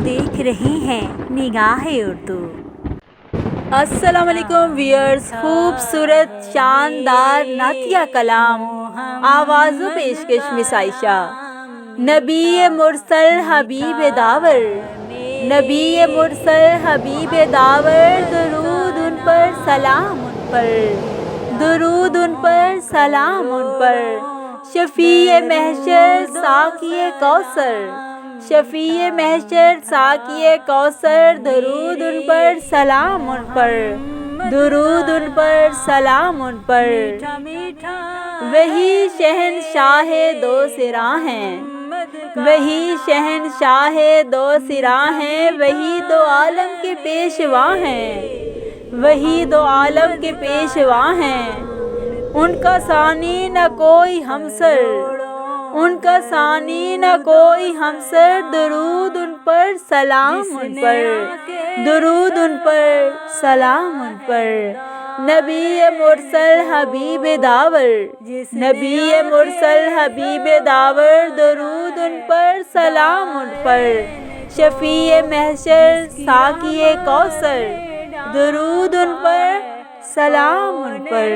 دیکھ رہے ہیں نگاہ اردو۔ السلام علیکم ویئرز، خوبصورت شاندار نعتیہ کلام آواز و پیشکش مس عائشہ۔ نبی مرسل حبیب داور، نبی مرسل حبیب داور، درود ان پر سلام ان پر، درود ان پر سلام ان پر۔ شفیع محشر ساقی کوثر، شفیع محشر ساقی کوثر، درود ان پر سلام ان پر، درود ان پر سلام ان پر۔ وہی شہنشاہ دو سرا ہیں، وہی شہنشاہ دو سرا ہیں، وہی دو عالم کے پیشوا ہیں، وہی دو عالم کے پیشوا ہیں۔ ان کا ثانی نہ کوئی ہمسر، ان کا ثانی نہ کوئی ہمسر، درود ان پر سلام ان پر، درود ان پر سلام ان پر۔ نبی مرسل حبیب داور، نبی مرسل حبیب داور، درود ان پر سلام ان پر۔ شفیع محشر ساقی کوثر، درود ان پر سلام ان پر۔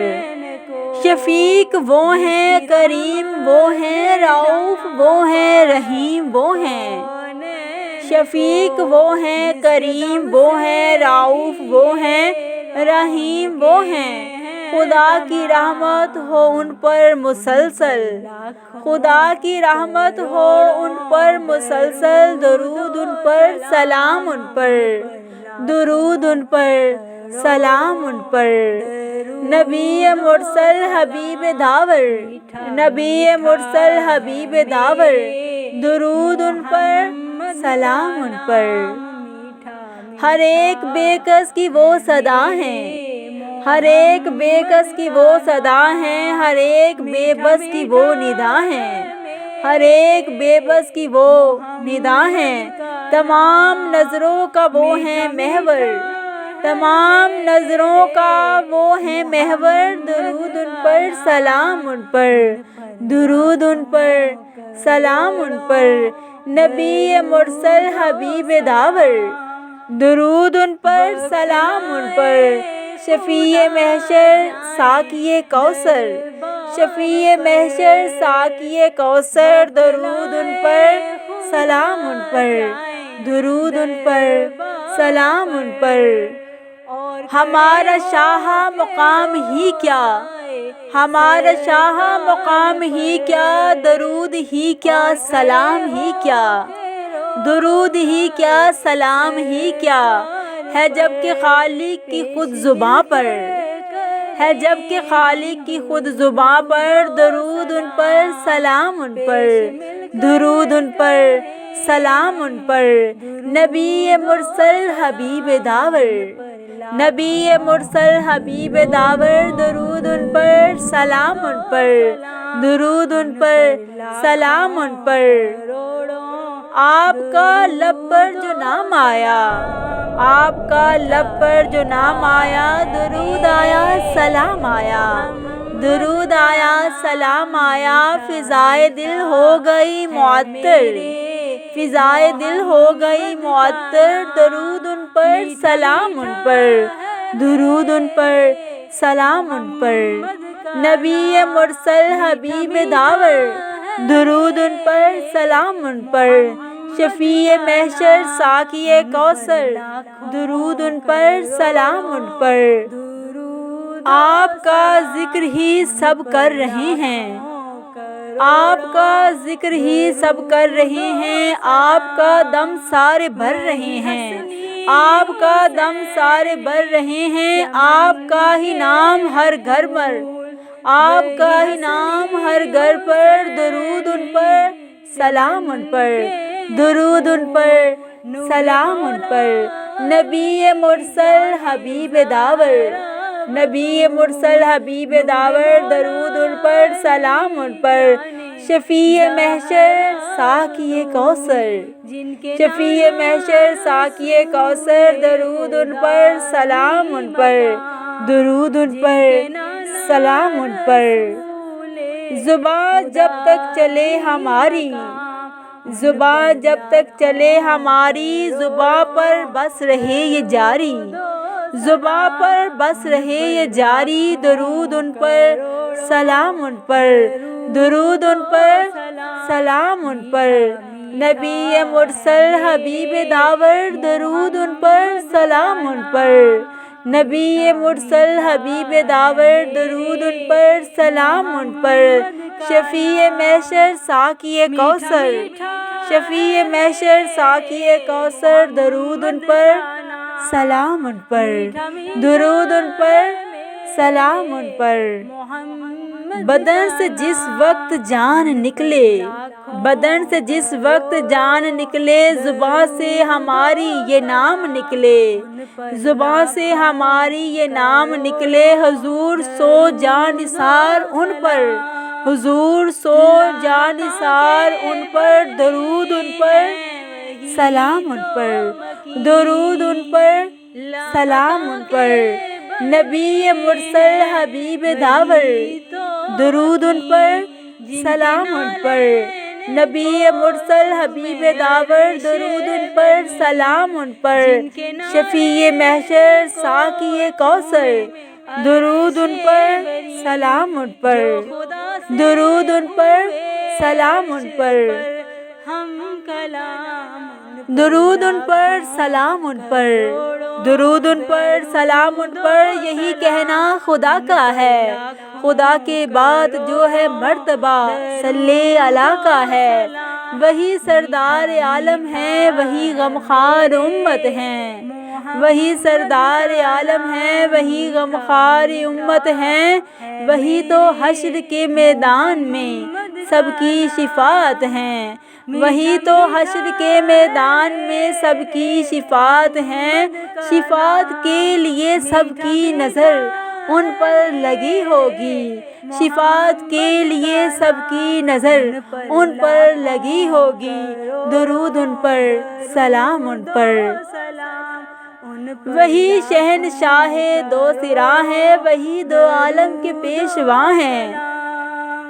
شفیق وہ ہیں، کریم وہ ہیں، رؤوف وہ ہیں، رحیم وہ ہیں۔ شفیق وہ ہیں، کریم وہ ہیں، رؤوف وہ ہیں، رحیم وہ ہیں۔ خدا کی رحمت ہو ان پر مسلسل، خدا کی رحمت ہو ان پر مسلسل، درود ان پر سلام ان پر، درود ان پر سلام ان پر۔ نبی مرسل حبیب داور، نبی مرسل حبیب داور، درود ان پر سلام ان پر۔ ہر ایک بے کس کی وہ صدا ہے، ہر ایک بے کس کی وہ صدا ہے، ہر ایک بے بس کی وہ ندا ہے، ہر ایک بے بس کی وہ ندا ہے۔ تمام نظروں کا وہ ہے محور، تمام نظروں کا وہ ہے محور، درود ان پر سلام ان پر، درود ان پر سلام ان پر۔ نبی مرسل حبیب داور، درود ان پر سلام ان پر۔ شفیع محشر ساقی کوثر، شفیع محشر ساقی کوثر، درود ان پر سلام ان پر، درود ان پر سلام ان پر۔ ہمارا شاہ مقام ہی کیا، ہمارا شاہ مقام ہی کیا، درود ہی کیا سلام ہی کیا، درود ہی کیا سلام ہی کیا ہے، جبکہ خالق کی خود زباں پر ہے، جبکہ خالق کی خود زباں پر، درود ان پر سلام ان پر، درود ان پر سلام ان پر۔ نبی مرسل حبیب داور، نبی مرسل حبیب داور، درود ان پر سلام ان پر، درود ان پر سلام ان پر۔ آپ کا لب پر جو نام آیا، آپ کا لب پر جو نام آیا، درود آیا سلام آیا، درود آیا سلام آیا۔ فضائے دل ہو گئی معطر، فضائے دل ہو گئی معطر، درود ان پر سلام ان پر، درود ان پر سلام ان پر۔ نبی مرسل حبیب داور، درود ان پر سلام ان پر۔ شفیع محشر ساقی کوثر، درود ان پر سلام ان پر۔ آپ کا ذکر ہی سب کر رہے ہیں، آپ کا ذکر ہی سب کر رہے ہیں، آپ کا دم سارے بھر رہے ہیں، آپ کا دم سارے بھر رہے ہیں۔ آپ کا ہی نام ہر گھر پر، آپ کا ہی نام ہر گھر پر، درود ان پر سلام ان پر، درود ان پر سلام ان پر۔ نبی مرسل حبیب داور، نبی مرسل حبیب داور، درود ان پر سلام ان پر۔ شفیع محشر ساقی کوثر، شفیع محشر ساقی کوثر، درود ان پر سلام ان پر، درود ان پر سلام ان پر۔ زبان جب تک چلے ہماری، زبان جب تک چلے ہماری، زباں پر بس رہے یہ جاری، زباں پر بس رہے یہ جاری، درود ان پر سلام ان پر، درود ان پر سلام ان پر، نبی مرسل حبیب داور، درود ان پر سلام ان پر، نبی مرسل حبیب داور، درود ان پر سلام ان پر، شفیع محشر ساقی کوثر، شفیع محشر ساقی کوثر، درود ان پر سلام ان پر، درود ان پر سلام ان پر، بدن سے جس وقت جان نکلے، بدن سے جس وقت جان نکلے، زباں سے ہماری یہ نام نکلے، زباں سے ہماری یہ نام نکلے، حضور سو جاں نثار ان پر، حضور سو جاں نثار ان پر، درود ان پر سلام ان پر، درود ان پر سلام ان پر، نبی مرسل حبیب داور، درود ان پر سلام ان پر، نبی مرسل حبیب داور، درود ان پر سلام ان پر، شفیع محشر ساقی کوثر، درود ان پر سلام ان پر، درود ان پر سلام ان پر، درود ان پر سلام ان پر، درود ان پر سلام ان پر، یہی کہنا خدا کا ہے، خدا کے بعد جو ہے مرتبہ صلی اللہ کا ہے، وہی سردار عالم ہیں، وہی غمخوار امت ہیں، وہی سردار عالم ہیں، وہی غمخوار امت ہیں، وہی تو حشر کے میدان میں سب کی شفاعت ہیں، وہی تو حشر کے میدان میں سب کی شفاعت ہیں، شفاعت کے لیے سب کی نظر ان پر لگی ہوگی، شفاعت کے لیے سب کی نظر ان پر لگی ہوگی، درود ان پر سلام ان پر، وہی شہنشاہ دو سرا ہیں، وہی دو عالم کے پیشوا ہیں،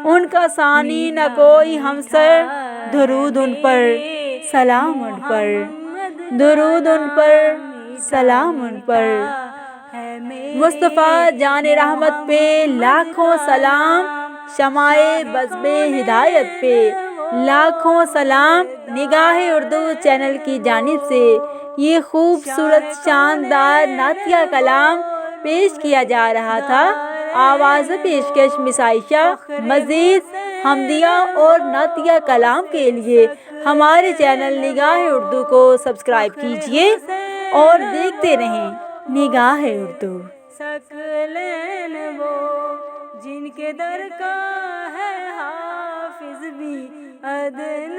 ان کا ثانی نہ کوئی ہمسر، درود ان پر سلام ان پر، درود ان پر سلام ان پر، مصطفیٰ جان رحمت پہ لاکھوں سلام، شمع بزم ہدایت پہ لاکھوں سلام، نگاہ اردو چینل کی جانب سے یہ خوبصورت شاندار نعتیہ کلام پیش کیا جا رہا تھا۔ آواز پیشکش مس عائشہ۔ مزید حمدیہ اور نعتیہ کلام کے لیے ہمارے چینل نگاہ اردو کو سبسکرائب کیجیے اور دیکھتے رہیں نگاہ اردو۔ ثقلین وہ جن کے در کا ہے حافظ بھی ادنا